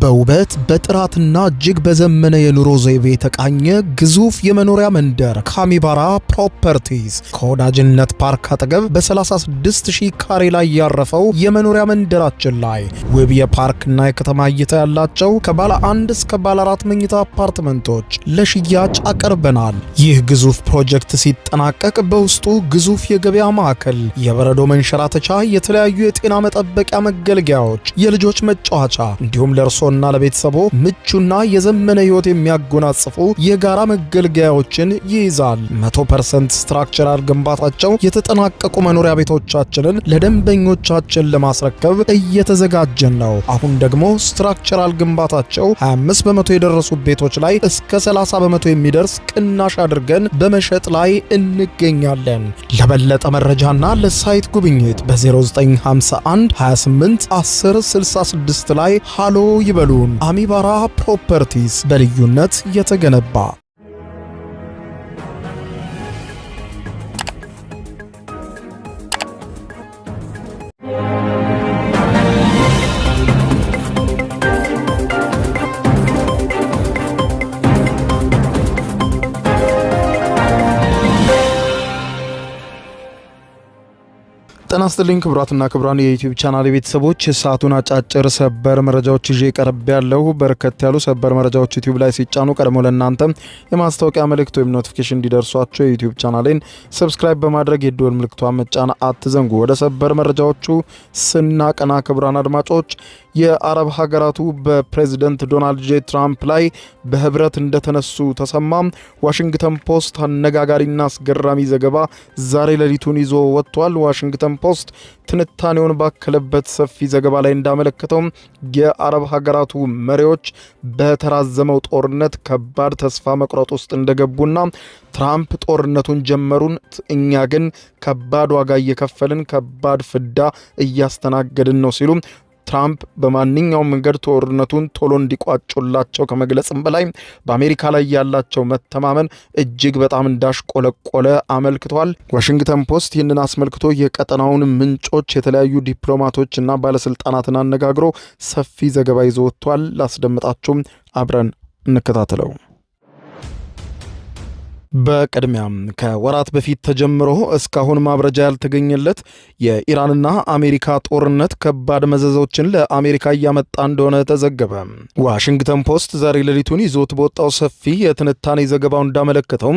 በውበት በጥራትና እጅግ በዘመነ የኑሮ ዘይቤ የተቃኘ ግዙፍ የመኖሪያ መንደር ካሚባራ ፕሮፐርቲስ ከወዳጅነት ፓርክ አጠገብ በ36000 ካሬ ላይ ያረፈው የመኖሪያ መንደራችን ላይ ውብ የፓርክና የከተማ እይታ ያላቸው ከባለ 1 እስከ ባለ 4 መኝታ አፓርትመንቶች ለሽያጭ አቀርበናል። ይህ ግዙፍ ፕሮጀክት ሲጠናቀቅ በውስጡ ግዙፍ የገበያ ማዕከል፣ የበረዶ መንሸራተቻ፣ የተለያዩ የጤና መጠበቂያ መገልገያዎች፣ የልጆች መጫወቻ እንዲሁም ለእርሶና ለቤተሰቦ ምቹና የዘመነ ህይወት የሚያጎናጽፉ የጋራ መገልገያዎችን ይይዛል። 100% ስትራክቸራል ግንባታቸው የተጠናቀቁ መኖሪያ ቤቶቻችንን ለደንበኞቻችን ለማስረከብ እየተዘጋጀን ነው። አሁን ደግሞ ስትራክቸራል ግንባታቸው 25 በመቶ የደረሱ ቤቶች ላይ እስከ 30 በመቶ የሚደርስ ቅናሽ አድርገን በመሸጥ ላይ እንገኛለን። ለበለጠ መረጃና ለሳይት ጉብኝት በ0951 28 10 66 ላይ ሃሎ ይበሉን። አሚባራ ፕሮፐርቲስ በልዩነት የተገነባ ጤና ይስጥልኝ ክቡራትና ክቡራን የዩቲዩብ ቻናል ቤተሰቦች፣ የሰዓቱን አጫጭር ሰበር መረጃዎች ይዤ ቀርብ ያለው። በርከት ያሉ ሰበር መረጃዎች ዩቲዩብ ላይ ሲጫኑ ቀድሞ ለእናንተ የማስታወቂያ መልእክት ወይም ኖቲፊኬሽን እንዲደርሷቸው የዩቲዩብ ቻናሌን ሰብስክራይብ በማድረግ የደወል ምልክቷን መጫን አትዘንጉ። ወደ ሰበር መረጃዎቹ ስናቀና ክቡራን አድማጮች፣ የአረብ ሀገራቱ በፕሬዝዳንት ዶናልድ ጄ ትራምፕ ላይ በህብረት እንደተነሱ ተሰማ። ዋሽንግተን ፖስት አነጋጋሪና አስገራሚ ዘገባ ዛሬ ሌሊቱን ይዞ ወጥቷል። ዋሽንግተን ፖስት ትንታኔውን ባከለበት ሰፊ ዘገባ ላይ እንዳመለከተው የአረብ ሀገራቱ መሪዎች በተራዘመው ጦርነት ከባድ ተስፋ መቁረጥ ውስጥ እንደገቡና ትራምፕ ጦርነቱን ጀመሩን፣ እኛ ግን ከባድ ዋጋ እየከፈልን ከባድ ፍዳ እያስተናገድን ነው ሲሉ ትራምፕ በማንኛውም መንገድ ጦርነቱን ቶሎ እንዲቋጩላቸው ከመግለጽም በላይ በአሜሪካ ላይ ያላቸው መተማመን እጅግ በጣም እንዳሽቆለቆለ አመልክቷል። ዋሽንግተን ፖስት ይህንን አስመልክቶ የቀጠናውን ምንጮች፣ የተለያዩ ዲፕሎማቶች እና ባለስልጣናትን አነጋግሮ ሰፊ ዘገባ ይዞ ወጥቷል። ላስደምጣችሁም አብረን እንከታተለው። በቅድሚያም ከወራት በፊት ተጀምሮ እስካሁን ማብረጃ ያልተገኘለት የኢራንና አሜሪካ ጦርነት ከባድ መዘዞችን ለአሜሪካ እያመጣ እንደሆነ ተዘገበ። ዋሽንግተን ፖስት ዛሬ ሌሊቱን ይዞት በወጣው ሰፊ የትንታኔ ዘገባው እንዳመለከተው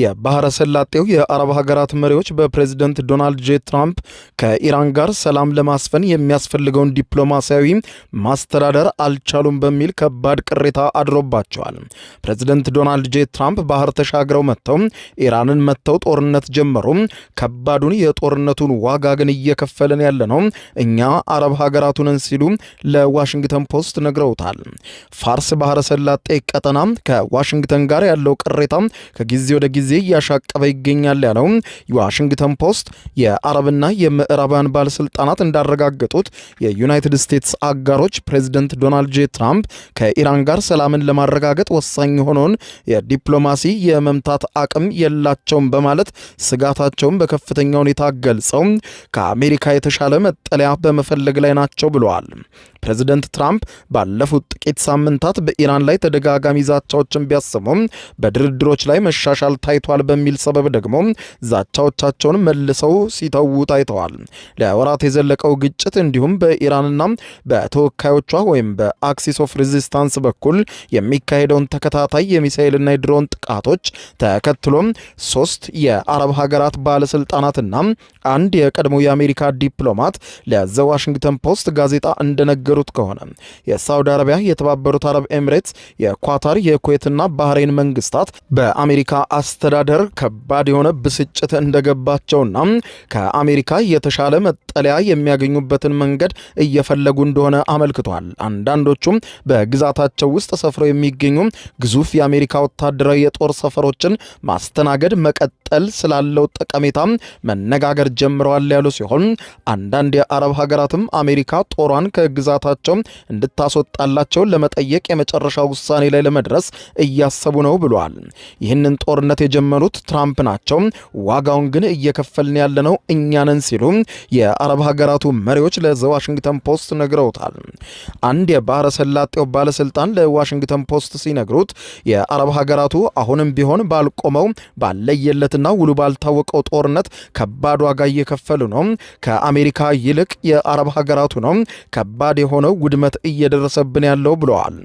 የባህረ ሰላጤው የአረብ ሀገራት መሪዎች በፕሬዝዳንት ዶናልድ ጄ ትራምፕ ከኢራን ጋር ሰላም ለማስፈን የሚያስፈልገውን ዲፕሎማሲያዊ ማስተዳደር አልቻሉም በሚል ከባድ ቅሬታ አድሮባቸዋል። ፕሬዝዳንት ዶናልድ ጄ ትራምፕ ባህር ተሻግረው ኢራንን መተው ጦርነት ጀመሩ። ከባዱን የጦርነቱን ዋጋ ግን እየከፈለን ያለ ነው እኛ አረብ ሀገራቱን ሲሉ ለዋሽንግተን ፖስት ነግረውታል። ፋርስ ባህረ ሰላጤ ቀጠና ከዋሽንግተን ጋር ያለው ቅሬታ ከጊዜ ወደ ጊዜ እያሻቀበ ይገኛል ያለው ዋሽንግተን ፖስት የአረብና የምዕራባውያን ባለስልጣናት እንዳረጋገጡት የዩናይትድ ስቴትስ አጋሮች ፕሬዝዳንት ዶናልድ ጄ ትራምፕ ከኢራን ጋር ሰላምን ለማረጋገጥ ወሳኝ የሆነውን የዲፕሎማሲ የመምታት አቅም የላቸውም በማለት ስጋታቸውን በከፍተኛ ሁኔታ ገልጸው ከአሜሪካ የተሻለ መጠለያ በመፈለግ ላይ ናቸው ብለዋል። ፕሬዝዳንት ትራምፕ ባለፉት ጥቂት ሳምንታት በኢራን ላይ ተደጋጋሚ ዛቻዎችን ቢያሰሙም በድርድሮች ላይ መሻሻል ታይቷል በሚል ሰበብ ደግሞ ዛቻዎቻቸውን መልሰው ሲተዉ ታይተዋል። ለወራት የዘለቀው ግጭት እንዲሁም በኢራንና በተወካዮቿ ወይም በአክሲስ ኦፍ ሬዚስታንስ በኩል የሚካሄደውን ተከታታይ የሚሳኤልና የድሮን ጥቃቶች ተከትሎም 3 የአረብ ሀገራት ባለስልጣናትና አንድ የቀድሞ የአሜሪካ ዲፕሎማት ለዘ ዋሽንግተን ፖስት ጋዜጣ እንደነገሩት ከሆነ የሳውዲ አረቢያ፣ የተባበሩት አረብ ኤሚሬትስ፣ የኳታር፣ የኩዌትና ባህሬን መንግስታት በአሜሪካ አስተዳደር ከባድ የሆነ ብስጭት እንደገባቸውና ከአሜሪካ የተሻለ መጠለያ የሚያገኙበትን መንገድ እየፈለጉ እንደሆነ አመልክቷል። አንዳንዶቹም በግዛታቸው ውስጥ ሰፍረው የሚገኙ ግዙፍ የአሜሪካ ወታደራዊ የጦር ሰፈሮችን ማስተናገድ መቀጠል ስላለው ጠቀሜታ መነጋገር ጀምረዋል ያሉ ሲሆን አንዳንድ የአረብ ሀገራትም አሜሪካ ጦሯን ከግዛት ግዛታቸው እንድታስወጣላቸው ለመጠየቅ የመጨረሻ ውሳኔ ላይ ለመድረስ እያሰቡ ነው ብሏል። ይህንን ጦርነት የጀመሩት ትራምፕ ናቸው፣ ዋጋውን ግን እየከፈልን ያለነው እኛ ነን ሲሉ የአረብ ሀገራቱ መሪዎች ለዋሽንግተን ፖስት ነግረውታል። አንድ የባህረ ሰላጤው ባለስልጣን ለዋሽንግተን ፖስት ሲነግሩት የአረብ ሀገራቱ አሁንም ቢሆን ባልቆመው ባለየለትና ውሉ ባልታወቀው ጦርነት ከባድ ዋጋ እየከፈሉ ነው። ከአሜሪካ ይልቅ የአረብ ሀገራቱ ነው ከባድ የሆነው ውድመት እየደረሰብን ያለው ብለዋል።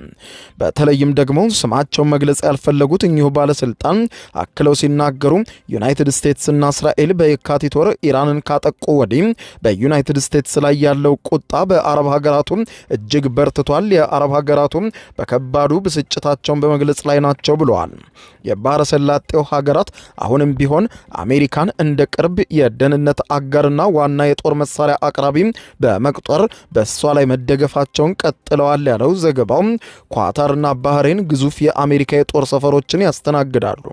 በተለይም ደግሞ ስማቸውን መግለጽ ያልፈለጉት እኚሁ ባለስልጣን አክለው ሲናገሩ ዩናይትድ ስቴትስና እስራኤል በየካቲት ወር ኢራንን ካጠቁ ወዲህ በዩናይትድ ስቴትስ ላይ ያለው ቁጣ በአረብ ሀገራቱ እጅግ በርትቷል። የአረብ ሀገራቱ በከባዱ ብስጭታቸውን በመግለጽ ላይ ናቸው ብለዋል። የባህረ ሰላጤው ሀገራት አሁንም ቢሆን አሜሪካን እንደ ቅርብ የደህንነት አጋርና ዋና የጦር መሳሪያ አቅራቢ በመቁጠር በእሷ ላይ መደገፋቸውን ቀጥለዋል ያለው ዘገባው ኳታርና ባህሬን ግዙፍ የአሜሪካ የጦር ሰፈሮችን ያስተናግዳሉ።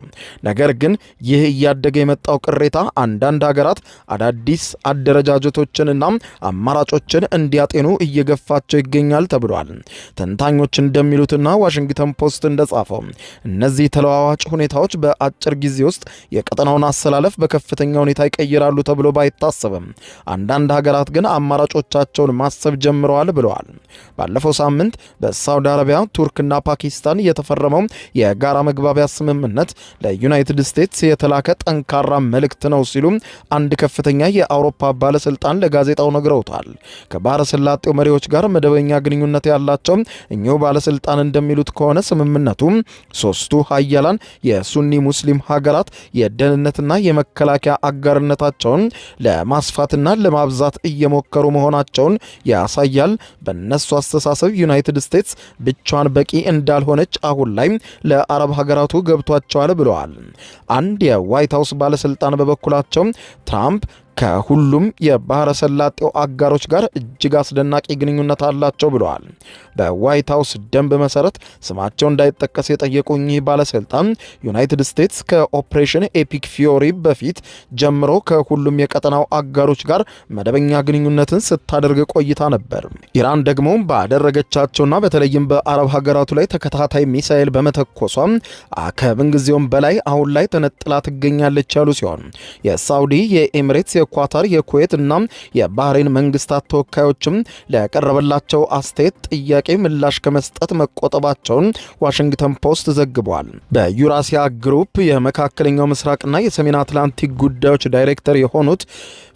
ነገር ግን ይህ እያደገ የመጣው ቅሬታ አንዳንድ ሀገራት አዳዲስ አደረጃጀቶችንና አማራጮችን እንዲያጤኑ እየገፋቸው ይገኛል ተብሏል። ተንታኞች እንደሚሉትና ዋሽንግተን ፖስት እንደጻፈው እነዚህ ተለዋዋጭ ሁኔታዎች በአጭር ጊዜ ውስጥ የቀጠናውን አሰላለፍ በከፍተኛ ሁኔታ ይቀይራሉ ተብሎ ባይታሰብም አንዳንድ ሀገራት ግን አማራጮቻቸውን ማሰብ ጀምረዋል ብለዋል። ባለፈው ሳምንት በሳውዲ አረቢያ፣ ቱርክና ፓኪስታን የተፈረመው የጋራ መግባቢያ ስምምነት ለዩናይትድ ስቴትስ የተላከ ጠንካራ መልእክት ነው ሲሉ አንድ ከፍተኛ የአውሮፓ ባለስልጣን ለጋዜጣው ነግረውታል። ከባህረ ሰላጤው መሪዎች ጋር መደበኛ ግንኙነት ያላቸው እኚሁ ባለስልጣን እንደሚሉት ከሆነ ስምምነቱ ሶስቱ ሀያላን የሱኒ ሙስሊም ሀገራት የደህንነትና የመከላከያ አጋርነታቸውን ለማስፋትና ለማብዛት እየሞከሩ መሆናቸውን ያሳያል። በነሱ አስተሳሰብ ዩናይትድ ስቴትስ ብቻዋን በቂ እንዳልሆነች አሁን ላይ ለአረብ ሀገራቱ ገብቷቸዋል ብለዋል። አንድ የዋይት ሃውስ ባለስልጣን በበኩላቸው ትራምፕ ከሁሉም የባህረ ሰላጤው አጋሮች ጋር እጅግ አስደናቂ ግንኙነት አላቸው ብለዋል። በዋይት ሃውስ ደንብ መሰረት ስማቸው እንዳይጠቀስ የጠየቁ እኚህ ባለስልጣን ዩናይትድ ስቴትስ ከኦፕሬሽን ኤፒክ ፊዮሪ በፊት ጀምሮ ከሁሉም የቀጠናው አጋሮች ጋር መደበኛ ግንኙነትን ስታደርግ ቆይታ ነበር። ኢራን ደግሞ ባደረገቻቸውና በተለይም በአረብ ሀገራቱ ላይ ተከታታይ ሚሳኤል በመተኮሷ ከምንጊዜውም በላይ አሁን ላይ ተነጥላ ትገኛለች ያሉ ሲሆን የሳውዲ፣ የኤሚሬትስ፣ የኳታር፣ የኩዌት እና የባህሬን መንግስታት ተወካዮችም ለቀረበላቸው አስተያየት ጥያቄ ምላሽ ከመስጠት መቆጠባቸውን ዋሽንግተን ፖስት ዘግቧል። በዩራሲያ ግሩፕ የመካከለኛው ምስራቅና የሰሜን አትላንቲክ ጉዳዮች ዳይሬክተር የሆኑት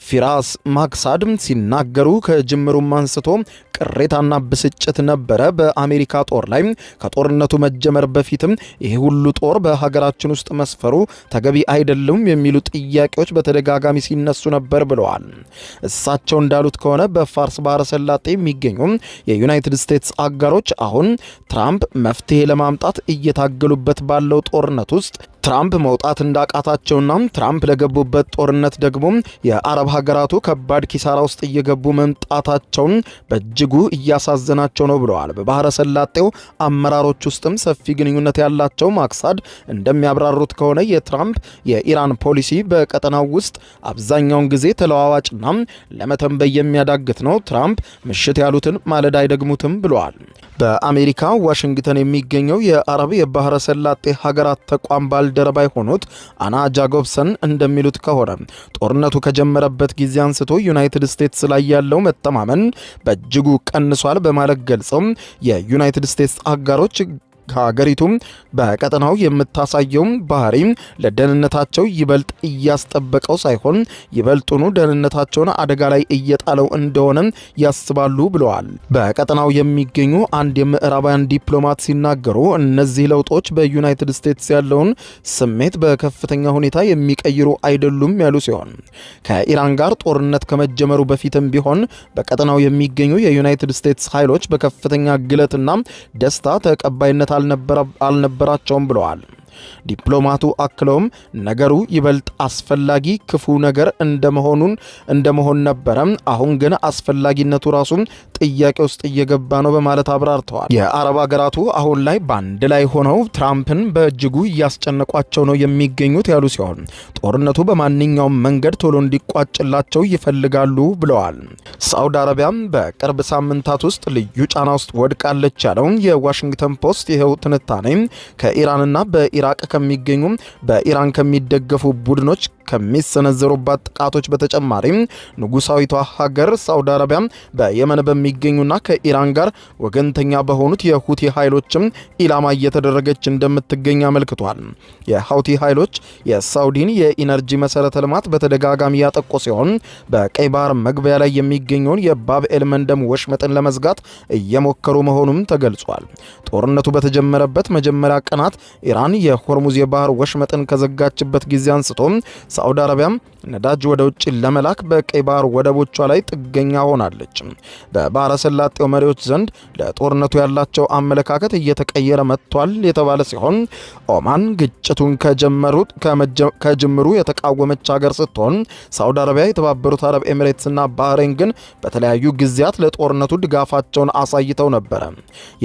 ፊራስ ማክሳድ ሲናገሩ ከጅምሩም አንስቶ ቅሬታና ብስጭት ነበረ በአሜሪካ ጦር ላይ። ከጦርነቱ መጀመር በፊትም ይህ ሁሉ ጦር በሀገራችን ውስጥ መስፈሩ ተገቢ አይደለም የሚሉ ጥያቄዎች በተደጋጋሚ ሲነሱ ነበር ብለዋል። እሳቸው እንዳሉት ከሆነ በፋርስ ባህረ ሰላጤ የሚገኙ የዩናይትድ ስቴትስ አጋሮች አሁን ትራምፕ መፍትሄ ለማምጣት እየታገሉበት ባለው ጦርነት ውስጥ ትራምፕ መውጣት እንዳቃታቸውና ትራምፕ ለገቡበት ጦርነት ደግሞ የአረብ ሀገራቱ ከባድ ኪሳራ ውስጥ እየገቡ መምጣታቸውን በእጅጉ እያሳዘናቸው ነው ብለዋል። በባህረ ሰላጤው አመራሮች ውስጥም ሰፊ ግንኙነት ያላቸው ማክሳድ እንደሚያብራሩት ከሆነ የትራምፕ የኢራን ፖሊሲ በቀጠናው ውስጥ አብዛኛውን ጊዜ ተለዋዋጭና ለመተንበይ የሚያዳግት ነው። ትራምፕ ምሽት ያሉትን ማለዳ አይደግሙትም ብለዋል። በአሜሪካ ዋሽንግተን የሚገኘው የአረብ የባህረ ሰላጤ ሀገራት ተቋም ባልደረባ የሆኑት አና ጃኮብሰን እንደሚሉት ከሆነ ጦርነቱ ከጀመረበት ጊዜ አንስቶ ዩናይትድ ስቴትስ ላይ ያለው መተማመን በእጅጉ ቀንሷል በማለት ገልጸው የዩናይትድ ስቴትስ አጋሮች ሀገሪቱም በቀጠናው የምታሳየው ባህሪ ለደህንነታቸው ይበልጥ እያስጠበቀው ሳይሆን ይበልጡኑ ደህንነታቸውን አደጋ ላይ እየጣለው እንደሆነ ያስባሉ ብለዋል። በቀጠናው የሚገኙ አንድ የምዕራባውያን ዲፕሎማት ሲናገሩ እነዚህ ለውጦች በዩናይትድ ስቴትስ ያለውን ስሜት በከፍተኛ ሁኔታ የሚቀይሩ አይደሉም ያሉ ሲሆን ከኢራን ጋር ጦርነት ከመጀመሩ በፊትም ቢሆን በቀጠናው የሚገኙ የዩናይትድ ስቴትስ ኃይሎች በከፍተኛ ግለትና ደስታ ተቀባይነት አልነበራቸውም ብለዋል። ዲፕሎማቱ አክለውም ነገሩ ይበልጥ አስፈላጊ ክፉ ነገር እንደመሆን ነበረ። አሁን ግን አስፈላጊነቱ ራሱ ጥያቄ ውስጥ እየገባ ነው በማለት አብራርተዋል። የአረብ ሀገራቱ አሁን ላይ በአንድ ላይ ሆነው ትራምፕን በእጅጉ እያስጨነቋቸው ነው የሚገኙት ያሉ ሲሆን ጦርነቱ በማንኛውም መንገድ ቶሎ እንዲቋጭላቸው ይፈልጋሉ ብለዋል። ሳዑዲ አረቢያም በቅርብ ሳምንታት ውስጥ ልዩ ጫና ውስጥ ወድቃለች ያለው የዋሽንግተን ፖስት ይኸው ትንታኔ ከኢራንና በኢራቅ ከሚገኙ በኢራን ከሚደገፉ ቡድኖች ከሚሰነዘሩባት ጥቃቶች በተጨማሪ ንጉሳዊቷ ሀገር ሳዑዲ አረቢያ በየመን በሚገኙና ከኢራን ጋር ወገንተኛ በሆኑት የሁቲ ኃይሎችም ኢላማ እየተደረገች እንደምትገኝ አመልክቷል። የሁቲ ኃይሎች የሳውዲን የኢነርጂ መሰረተ ልማት በተደጋጋሚ ያጠቁ ሲሆን በቀይ ባህር መግቢያ ላይ የሚገኘውን የባብኤል መንደም ወሽመጥን ለመዝጋት እየሞከሩ መሆኑም ተገልጿል። ጦርነቱ በተጀመረበት መጀመሪያ ቀናት ኢራን የሆርሙዝ የባህር ወሽመጥን ከዘጋችበት ጊዜ አንስቶ ሳዑዲ አረቢያም ነዳጅ ወደ ውጭ ለመላክ በቀይ ባህር ወደቦቿ ላይ ጥገኛ ሆናለች። በባህረ ሰላጤው መሪዎች ዘንድ ለጦርነቱ ያላቸው አመለካከት እየተቀየረ መጥቷል የተባለ ሲሆን ኦማን ግጭቱን ከጅምሩ የተቃወመች ሀገር ስትሆን ሳዑዲ አረቢያ፣ የተባበሩት አረብ ኤሚሬትስና ባህሬን ግን በተለያዩ ጊዜያት ለጦርነቱ ድጋፋቸውን አሳይተው ነበረ።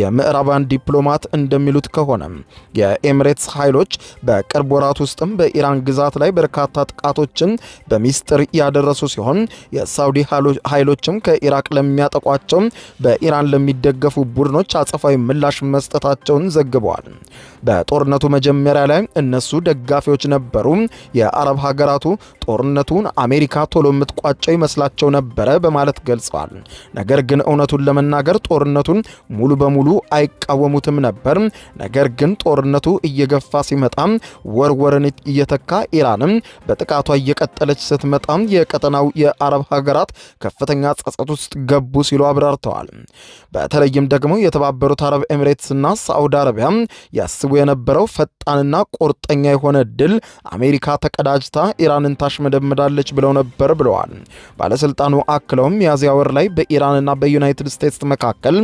የምዕራባን ዲፕሎማት እንደሚሉት ከሆነ የኤሚሬትስ ኃይሎች በቅርብ ወራት ውስጥም በኢራን ግዛት ላይ በርካታ ጥቃቶችን በሚስጥር ያደረሱ ሲሆን የሳውዲ ኃይሎችም ከኢራቅ ለሚያጠቋቸው በኢራን ለሚደገፉ ቡድኖች አጸፋዊ ምላሽ መስጠታቸውን ዘግበዋል። በጦርነቱ መጀመሪያ ላይ እነሱ ደጋፊዎች ነበሩ። የአረብ ሀገራቱ ጦርነቱን አሜሪካ ቶሎ የምትቋጨው ይመስላቸው ነበረ በማለት ገልጸዋል። ነገር ግን እውነቱን ለመናገር ጦርነቱን ሙሉ በሙሉ አይቃወሙትም ነበር። ነገር ግን ጦርነቱ እየገፋ ሲመጣ ወርወርን እየተካ ኢራንም በጥቃቷ እየቀጠለች ስትመጣ የቀጠናው የአረብ ሀገራት ከፍተኛ ጸጸት ውስጥ ገቡ ሲሉ አብራርተዋል። በተለይም ደግሞ የተባበሩት አረብ ኤሚሬትስና ሳዑዲ አረቢያ ያስቡ የነበረው ፈጣንና ቁርጠኛ የሆነ ድል አሜሪካ ተቀዳጅታ ኢራንን ታሽመደምዳለች ብለው ነበር ብለዋል። ባለስልጣኑ አክለውም ሚያዝያ ወር ላይ በኢራንና በዩናይትድ ስቴትስ መካከል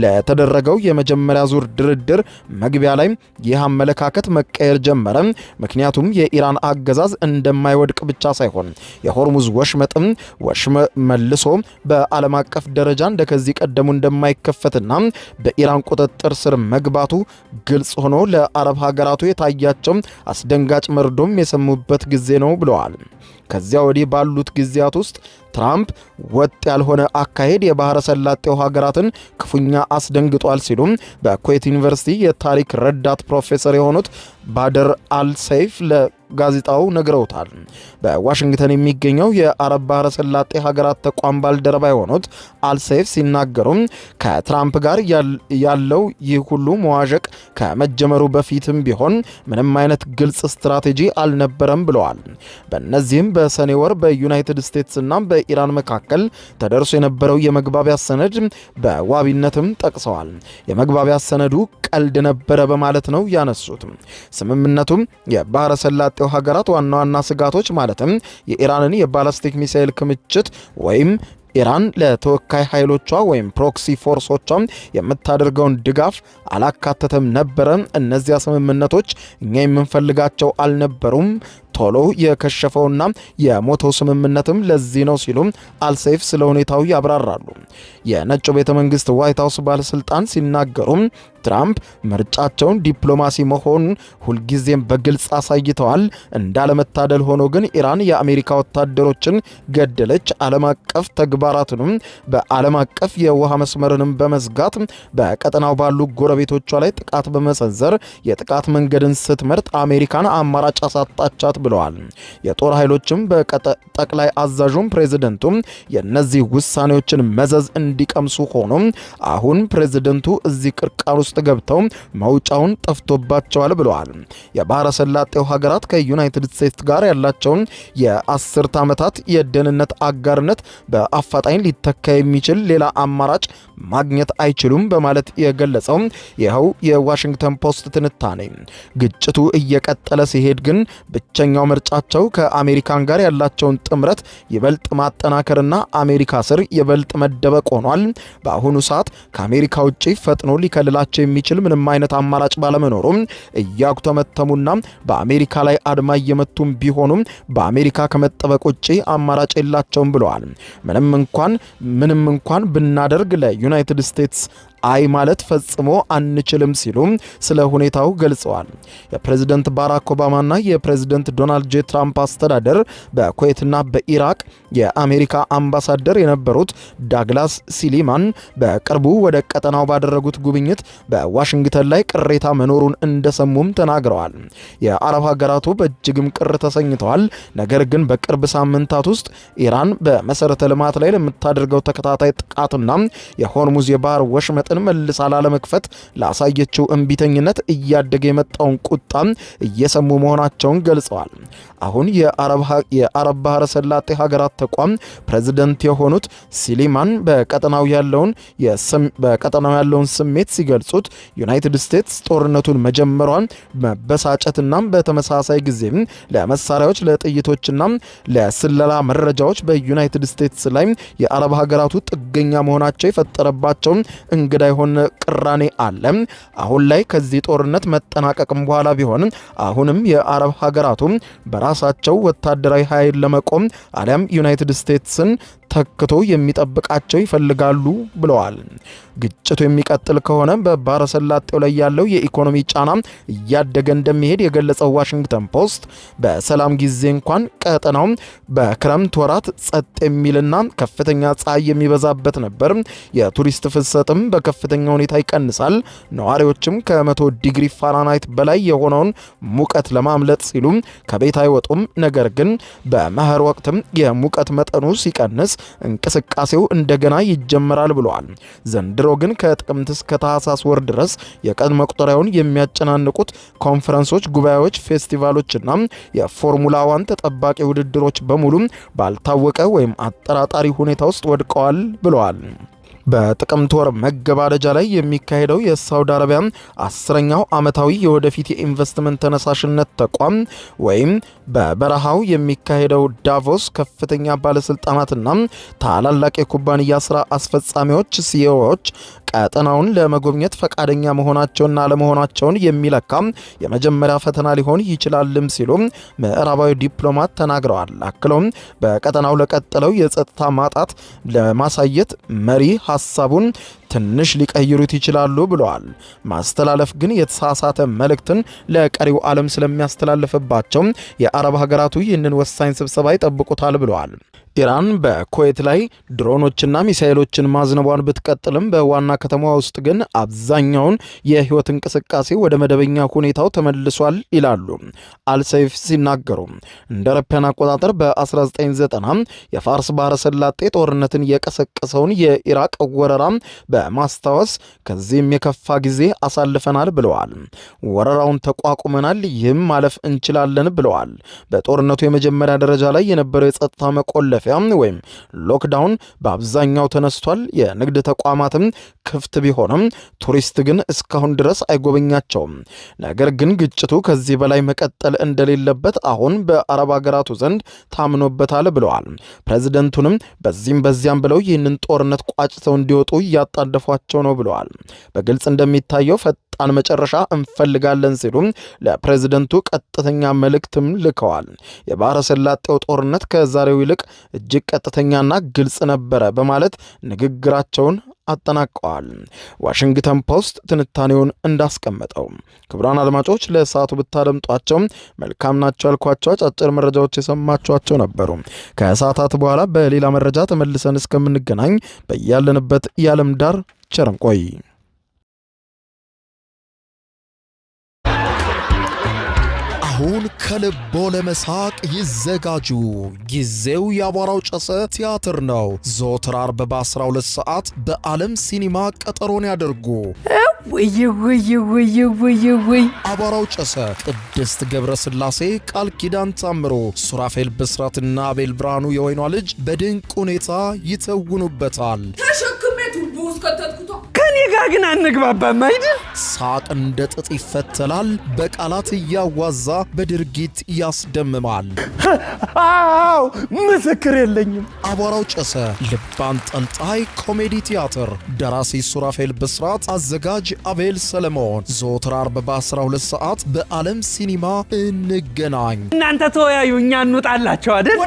ለተደረገው የመጀመሪያ ዙር ድርድር መግቢያ ላይ ይህ አመለካከት መቀየር ጀመረ። ምክንያቱም የኢራን አገዛዝ እንደማይወድቅ ብቻ ሳይሆን የሆርሙዝ ወሽመጥም መልሶ በዓለም አቀፍ ደረጃ እንደከዚህ ቀደሙ እንደማይከፈትና በኢራን ቁጥጥር ስር መግባቱ ግልጽ ሆኖ ለአረብ ሀገራቱ የታያቸው አስደንጋጭ መርዶም የሰሙበት ጊዜ ነው ብለዋል። ከዚያ ወዲህ ባሉት ጊዜያት ውስጥ ትራምፕ ወጥ ያልሆነ አካሄድ የባህረ ሰላጤው ሀገራትን ክፉኛ አስደንግጧል ሲሉ በኩዌት ዩኒቨርሲቲ የታሪክ ረዳት ፕሮፌሰር የሆኑት ባደር አልሰይፍ ለጋዜጣው ነግረውታል። በዋሽንግተን የሚገኘው የአረብ ባህረ ሰላጤ ሀገራት ተቋም ባልደረባ የሆኑት አልሰይፍ ሲናገሩ ከትራምፕ ጋር ያለው ይህ ሁሉ መዋዠቅ ከመጀመሩ በፊትም ቢሆን ምንም አይነት ግልጽ ስትራቴጂ አልነበረም ብለዋል። በእነዚህም በሰኔ ወር በዩናይትድ ስቴትስ እና በኢራን መካከል ተደርሶ የነበረው የመግባቢያ ሰነድ በዋቢነትም ጠቅሰዋል። የመግባቢያ ሰነዱ ቀልድ ነበረ በማለት ነው ያነሱት። ስምምነቱም የባህረ ሰላጤው ሀገራት ዋና ዋና ስጋቶች ማለትም የኢራንን የባላስቲክ ሚሳኤል ክምችት ወይም ኢራን ለተወካይ ኃይሎቿ ወይም ፕሮክሲ ፎርሶቿ የምታደርገውን ድጋፍ አላካተተም ነበረ። እነዚያ ስምምነቶች እኛ የምንፈልጋቸው አልነበሩም። ቶሎ የከሸፈውና የሞተው ስምምነትም ለዚህ ነው ሲሉ አልሰይፍ ስለ ሁኔታው ያብራራሉ። የነጩ ቤተ መንግስት ዋይት ሃውስ ባለስልጣን ሲናገሩ ትራምፕ ምርጫቸውን ዲፕሎማሲ መሆኑን ሁልጊዜም በግልጽ አሳይተዋል። እንዳለመታደል ሆኖ ግን ኢራን የአሜሪካ ወታደሮችን ገደለች። ዓለም አቀፍ ተግባራትንም በዓለም አቀፍ የውሃ መስመርንም በመዝጋት በቀጠናው ባሉ ጎረቤቶቿ ላይ ጥቃት በመሰንዘር የጥቃት መንገድን ስትመርጥ አሜሪካን አማራጭ አሳጣቻት ብለዋል። የጦር ኃይሎችም በጠቅላይ አዛዡም ፕሬዝደንቱም የነዚህ ውሳኔዎችን መዘዝ እንዲቀምሱ ሆኖ አሁን ፕሬዝደንቱ እዚህ ቅርቃር ውስጥ ገብተው መውጫውን ጠፍቶባቸዋል ብለዋል። የባህረ ሰላጤው ሀገራት ከዩናይትድ ስቴትስ ጋር ያላቸውን የ10 ዓመታት የደህንነት አጋርነት በአፋጣኝ ሊተካ የሚችል ሌላ አማራጭ ማግኘት አይችሉም በማለት የገለጸው ይኸው የዋሽንግተን ፖስት ትንታኔ ግጭቱ እየቀጠለ ሲሄድ ግን ብቸኛው ምርጫቸው ከአሜሪካን ጋር ያላቸውን ጥምረት ይበልጥ ማጠናከርና አሜሪካ ስር ይበልጥ መደበቅ ሆኗል። በአሁኑ ሰዓት ከአሜሪካ ውጪ ፈጥኖ ሊከልላቸው የሚችል ምንም አይነት አማራጭ ባለመኖሩ እያጉተመተሙና በአሜሪካ ላይ አድማ እየመቱም ቢሆኑም በአሜሪካ ከመጠበቅ ውጪ አማራጭ የላቸውም ብለዋል። ምንም እንኳን ብናደርግ ለዩናይትድ ስቴትስ አይ ማለት ፈጽሞ አንችልም ሲሉ ስለ ሁኔታው ገልጸዋል። የፕሬዝዳንት ባራክ ኦባማና የፕሬዝዳንት ዶናልድ ጄ ትራምፕ አስተዳደር በኩዌትና በኢራቅ የአሜሪካ አምባሳደር የነበሩት ዳግላስ ሲሊማን በቅርቡ ወደ ቀጠናው ባደረጉት ጉብኝት በዋሽንግተን ላይ ቅሬታ መኖሩን እንደሰሙም ተናግረዋል። የአረብ ሀገራቱ በእጅግም ቅር ተሰኝተዋል። ነገር ግን በቅርብ ሳምንታት ውስጥ ኢራን በመሰረተ ልማት ላይ ለምታደርገው ተከታታይ ጥቃትና የሆርሙዝ የባህር ወሽመጥ መልሳ ላለመክፈት ላሳየችው እንቢተኝነት እያደገ የመጣውን ቁጣ እየሰሙ መሆናቸውን ገልጸዋል። አሁን የአረብ ባህረ ሰላጤ ሀገራት ተቋም ፕሬዝዳንት የሆኑት ሲሊማን በቀጠናው ያለውን ስሜት ሲገልጹት ዩናይትድ ስቴትስ ጦርነቱን መጀመሯን መበሳጨትና በተመሳሳይ ጊዜ ለመሳሪያዎች፣ ለጥይቶችና ለስለላ መረጃዎች በዩናይትድ ስቴትስ ላይ የአረብ ሀገራቱ ጥገኛ መሆናቸው የፈጠረባቸው እንግዳ የሆነ ቅራኔ አለ። አሁን ላይ ከዚህ ጦርነት መጠናቀቅም በኋላ ቢሆን አሁንም የአረብ ሀገራቱ በራሳቸው ወታደራዊ ኃይል ለመቆም አሊያም ዩናይትድ ስቴትስን ተክቶ የሚጠብቃቸው ይፈልጋሉ ብለዋል። ግጭቱ የሚቀጥል ከሆነ በባህረ ሰላጤው ላይ ያለው የኢኮኖሚ ጫና እያደገ እንደሚሄድ የገለጸው ዋሽንግተን ፖስት በሰላም ጊዜ እንኳን ቀጠናው በክረምት ወራት ጸጥ የሚልና ከፍተኛ ፀሐይ የሚበዛበት ነበር። የቱሪስት ፍሰትም በከፍተኛ ሁኔታ ይቀንሳል። ነዋሪዎችም ከ100 ዲግሪ ፋራናይት በላይ የሆነውን ሙቀት ለማምለጥ ሲሉ ከቤት አይወጡም። ነገር ግን በመኸር ወቅትም የሙቀት መጠኑ ሲቀንስ እንቅስቃሴው እንደገና ይጀምራል ብለዋል። ዘንድሮ ግን ከጥቅምት እስከ ታህሳስ ወር ድረስ የቀን መቁጠሪያውን የሚያጨናንቁት ኮንፈረንሶች፣ ጉባኤዎች፣ ፌስቲቫሎችና የፎርሙላ 1 ተጠባቂ ውድድሮች በሙሉ ባልታወቀ ወይም አጠራጣሪ ሁኔታ ውስጥ ወድቀዋል ብለዋል። በጥቅምት ወር መገባደጃ ላይ የሚካሄደው የሳውዲ አረቢያ 10ኛው ዓመታዊ የወደፊት የኢንቨስትመንት ተነሳሽነት ተቋም ወይም በበረሃው የሚካሄደው ዳቮስ ከፍተኛ ባለስልጣናትና ታላላቅ የኩባንያ ስራ አስፈጻሚዎች ሲኢኦዎች ቀጠናውን ለመጎብኘት ፈቃደኛ መሆናቸውና አለመሆናቸውን የሚለካ የመጀመሪያ ፈተና ሊሆን ይችላልም ሲሉ ምዕራባዊ ዲፕሎማት ተናግረዋል። አክሎም በቀጠናው ለቀጠለው የጸጥታ ማጣት ለማሳየት መሪ ሐሳቡን ትንሽ ሊቀይሩት ይችላሉ ብለዋል። ማስተላለፍ ግን የተሳሳተ መልእክትን ለቀሪው ዓለም ስለሚያስተላልፍባቸው የአረብ ሀገራቱ ይህንን ወሳኝ ስብሰባ ይጠብቁታል ብለዋል። ኢራን በኩዌት ላይ ድሮኖችና ሚሳኤሎችን ማዝነቧን ብትቀጥልም በዋና ከተማ ውስጥ ግን አብዛኛውን የህይወት እንቅስቃሴ ወደ መደበኛ ሁኔታው ተመልሷል ይላሉ አልሰይፍ ሲናገሩ። እንደ አውሮፓውያን አቆጣጠር በ1990 የፋርስ ባህረ ሰላጤ ጦርነትን የቀሰቀሰውን የኢራቅ ወረራ በማስታወስ ከዚህም የከፋ ጊዜ አሳልፈናል ብለዋል። ወረራውን ተቋቁመናል፣ ይህም ማለፍ እንችላለን ብለዋል። በጦርነቱ የመጀመሪያ ደረጃ ላይ የነበረው የጸጥታ መቆለፊያ ወይም ሎክዳውን በአብዛኛው ተነስቷል። የንግድ ተቋማትም ክፍት ቢሆንም ቱሪስት ግን እስካሁን ድረስ አይጎበኛቸውም። ነገር ግን ግጭቱ ከዚህ በላይ መቀጠል እንደሌለበት አሁን በአረብ ሀገራቱ ዘንድ ታምኖበታል ብለዋል። ፕሬዝደንቱንም በዚህም በዚያም ብለው ይህንን ጦርነት ቋጭተው እንዲወጡ እያጣደፏቸው ነው ብለዋል። በግልጽ እንደሚታየው ፈጣን መጨረሻ እንፈልጋለን ሲሉ ለፕሬዝደንቱ ቀጥተኛ መልእክትም ልከዋል። የባህረ ሰላጤው ጦርነት ከዛሬው ይልቅ እጅግ ቀጥተኛና ግልጽ ነበረ በማለት ንግግራቸውን አጠናቀዋል። ዋሽንግተን ፖስት ትንታኔውን እንዳስቀመጠው ክቡራን አድማጮች ለሰዓቱ ብታደምጧቸው መልካም ናቸው ያልኳቸው አጫጭር መረጃዎች የሰማችኋቸው ነበሩ። ከሰዓታት በኋላ በሌላ መረጃ ተመልሰን እስከምንገናኝ በያለንበት የዓለም ዳር ቸር እንቆይ። አሁን ከልቦ ለመሳቅ ይዘጋጁ። ጊዜው የአቧራው ጨሰ ቲያትር ነው። ዘወትር ዓርብ በ12 ሰዓት በዓለም ሲኒማ ቀጠሮን ያደርጉ። አቧራው ጨሰ፣ ቅድስት ገብረስላሴ፣ ቃል ኪዳን ታምሮ፣ ሱራፌል ብስራትና አቤል ብርሃኑ የወይኗ ልጅ በድንቅ ሁኔታ ይተውኑበታል። ተሸክሜ ቱቦ ውስጥ ከተትኩ ግን አንግባባም አይደል? ሳቅ እንደ ጥጥ ይፈተላል፣ በቃላት እያዋዛ በድርጊት ያስደምማል። አዎ ምስክር የለኝም። አቧራው ጨሰ ልብ አንጠልጣይ ኮሜዲ ቲያትር ደራሲ ሱራፌል ብስራት፣ አዘጋጅ አቤል ሰለሞን። ዘወትር ዓርብ በ12 ሰዓት በዓለም ሲኒማ እንገናኝ። እናንተ ተወያዩ፣ እኛ እንውጣላቸው አይደል?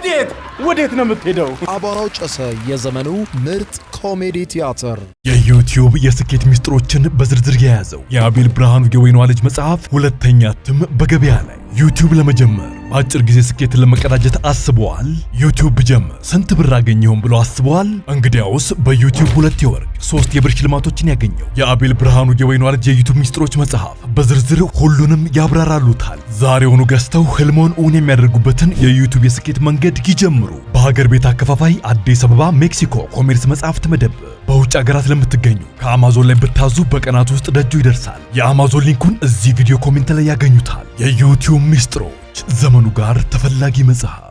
ወዴት ነው የምትሄደው? አቧራው ጨሰ የዘመኑ ምርጥ ኮሜዲ ቲያትር። የዩቲዩብ የስኬት ሚስጥሮችን በዝርዝር የያዘው የአቤል ብርሃኑ የወይኗ ልጅ መጽሐፍ ሁለተኛ እትም በገበያ ላይ። ዩቲዩብ ለመጀመር በአጭር ጊዜ ስኬትን ለመቀዳጀት አስበዋል? ዩቲዩብ ብጀምር ስንት ብር አገኘሁም ብሎ አስበዋል? እንግዲያውስ በዩቲዩብ 2 የወርቅ 3 የብር ሽልማቶችን ያገኘው የአቤል ብርሃኑ የወይኗ ልጅ የዩቲዩብ ሚስጥሮች መጽሐፍ በዝርዝር ሁሉንም ያብራራሉታል። ዛሬውኑ ገዝተው ህልሞን እውን የሚያደርጉበትን የዩቲዩብ የስኬት መንገድ ይጀምሩ። በሀገር ቤት አከፋፋይ አዲስ አበባ ሜክሲኮ ኮሜርስ መጽሐፍት መደብር። በውጭ ሀገራት ለምትገኙ ከአማዞን ላይ ብታዙ በቀናት ውስጥ ደጁ ይደርሳል። የአማዞን ሊንኩን እዚህ ቪዲዮ ኮሜንት ላይ ያገኙታል። የዩቲዩብ ሚስጥሮች ዘመኑ ጋር ተፈላጊ መጽሐፍ